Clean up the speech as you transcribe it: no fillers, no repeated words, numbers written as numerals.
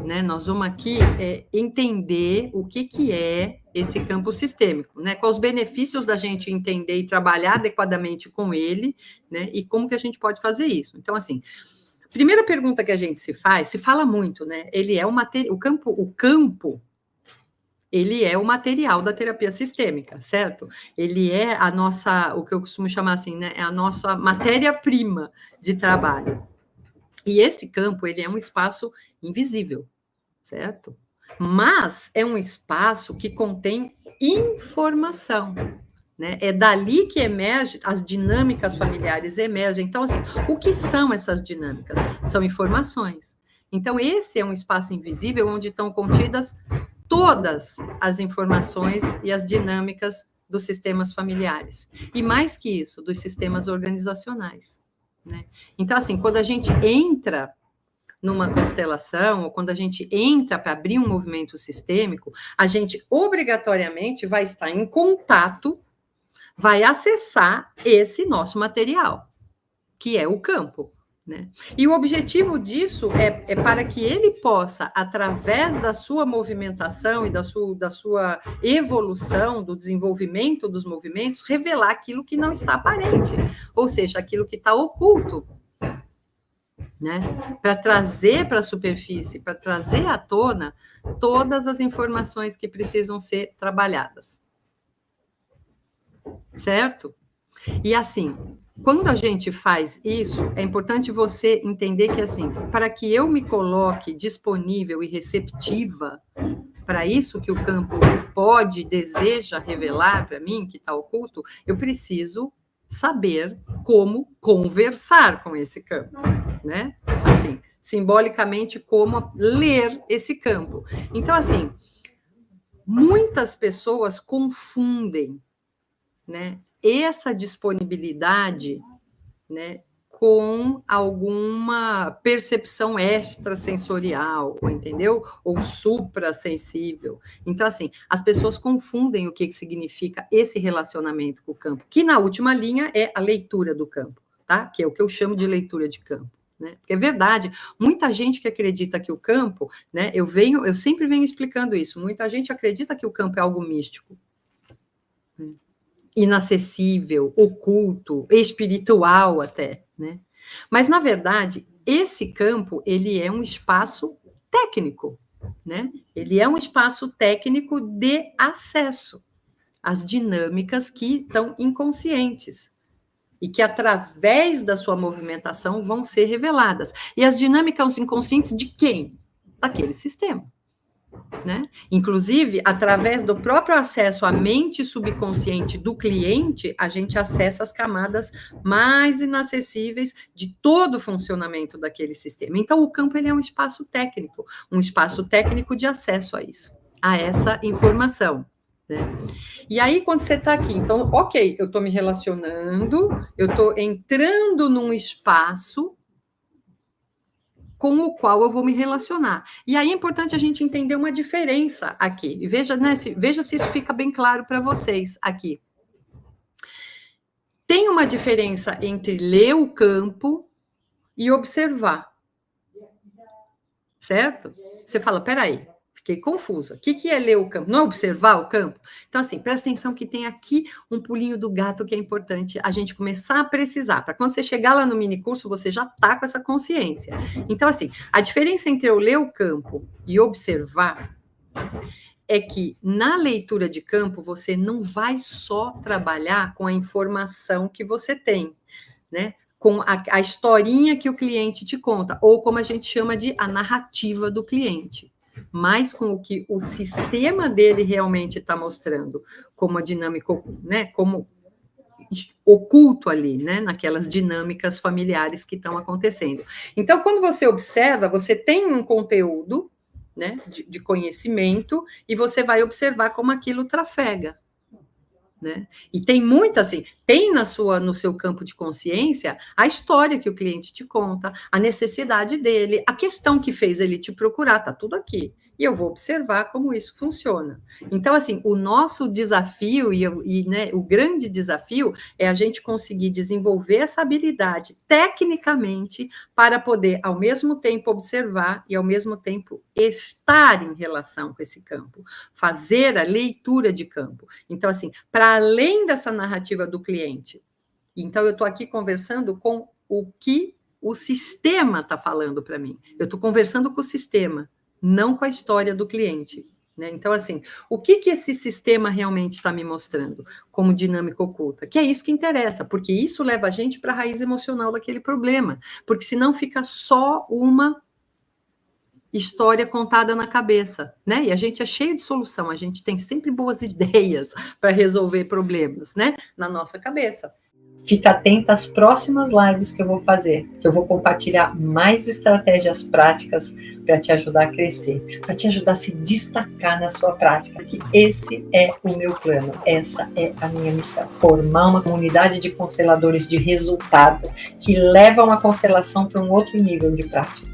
né? Nós vamos aqui entender o que é esse campo sistêmico, né? Quais os benefícios da gente entender e trabalhar adequadamente com ele, né? E como que a gente pode fazer isso. Então, assim, primeira pergunta que a gente se fala muito, né? Ele é o campo, ele é o material da terapia sistêmica, certo? Ele é a nossa, o que eu costumo chamar assim, né? É a nossa matéria-prima de trabalho. E esse campo, ele é um espaço invisível, certo? Mas é um espaço que contém informação, né? É dali que emerge, as dinâmicas familiares emergem. Então, assim, o que são essas dinâmicas? São informações. Então, esse é um espaço invisível onde estão contidas todas as informações e as dinâmicas dos sistemas familiares. E mais que isso, dos sistemas organizacionais, né? Então, assim, quando a gente entra numa constelação, ou quando a gente entra para abrir um movimento sistêmico, a gente obrigatoriamente vai estar em contato, vai acessar esse nosso material, que é o campo, né? E o objetivo disso é para que ele possa, através da sua movimentação e da sua evolução, do desenvolvimento dos movimentos, revelar aquilo que não está aparente, ou seja, aquilo que está oculto, né? Para trazer para a superfície, para trazer à tona todas as informações que precisam ser trabalhadas. Certo? E assim, quando a gente faz isso, é importante você entender que, assim, para que eu me coloque disponível e receptiva para isso que o campo pode, deseja revelar para mim, que está oculto, eu preciso saber como conversar com esse campo, né? Assim, simbolicamente, como ler esse campo. Então, assim, muitas pessoas confundem, né, essa disponibilidade, né, com alguma percepção extrasensorial, entendeu? Ou suprassensível. Então, assim, as pessoas confundem o que significa esse relacionamento com o campo, que na última linha é a leitura do campo, tá? Que é o que eu chamo de leitura de campo. Né? Porque é verdade, muita gente que acredita que o campo, né? Eu sempre venho explicando isso. Muita gente acredita que o campo é algo místico, inacessível, oculto, espiritual até, né? Mas, na verdade, esse campo, ele é um espaço técnico, né? Ele é um espaço técnico de acesso às dinâmicas que estão inconscientes e que, através da sua movimentação, vão ser reveladas. E as dinâmicas inconscientes de quem? Daquele sistema. Né? Inclusive, através do próprio acesso à mente subconsciente do cliente, a gente acessa as camadas mais inacessíveis de todo o funcionamento daquele sistema. Então, o campo ele é um espaço técnico de acesso a isso, a essa informação. Né? E aí, quando você está aqui, então, ok, eu estou me relacionando, eu estou entrando num espaço com o qual eu vou me relacionar. E aí é importante a gente entender uma diferença aqui. E veja, né, veja se isso fica bem claro para vocês aqui. Tem uma diferença entre ler o campo e observar. Certo? Você fala, peraí, fiquei confusa. O que é ler o campo? Não é observar o campo? Então, assim, presta atenção que tem aqui um pulinho do gato que é importante a gente começar a precisar. Para quando você chegar lá no minicurso, você já está com essa consciência. Então, assim, a diferença entre eu ler o campo e observar é que na leitura de campo você não vai só trabalhar com a informação que você tem, né? Com a historinha que o cliente te conta, ou como a gente chama de a narrativa do cliente, mas com o que o sistema dele realmente está mostrando, como a dinâmica, né? Como oculto ali, né? Naquelas dinâmicas familiares que estão acontecendo. Então, quando você observa, você tem um conteúdo, né? De conhecimento, e você vai observar como aquilo trafega. né? E tem muito assim, tem no seu campo de consciência a história que o cliente te conta, a necessidade dele, a questão que fez ele te procurar, tá tudo aqui. E eu vou observar como isso funciona. Então, assim, o nosso desafio né, o grande desafio é a gente conseguir desenvolver essa habilidade tecnicamente para poder, ao mesmo tempo, observar e, ao mesmo tempo, estar em relação com esse campo, fazer a leitura de campo. Então, assim, para além dessa narrativa do cliente, então eu estou aqui conversando com o que o sistema está falando para mim. Eu estou conversando com o sistema, não com a história do cliente. Né? Então, assim, o que esse sistema realmente está me mostrando como dinâmica oculta? Que é isso que interessa, porque isso leva a gente para a raiz emocional daquele problema, porque senão fica só uma história contada na cabeça, né? E a gente é cheio de solução, a gente tem sempre boas ideias para resolver problemas, né? Na nossa cabeça. Fica atenta às próximas lives que eu vou fazer, que eu vou compartilhar mais estratégias práticas para te ajudar a crescer, para te ajudar a se destacar na sua prática, que esse é o meu plano, essa é a minha missão. Formar uma comunidade de consteladores de resultado que levam a constelação para um outro nível de prática.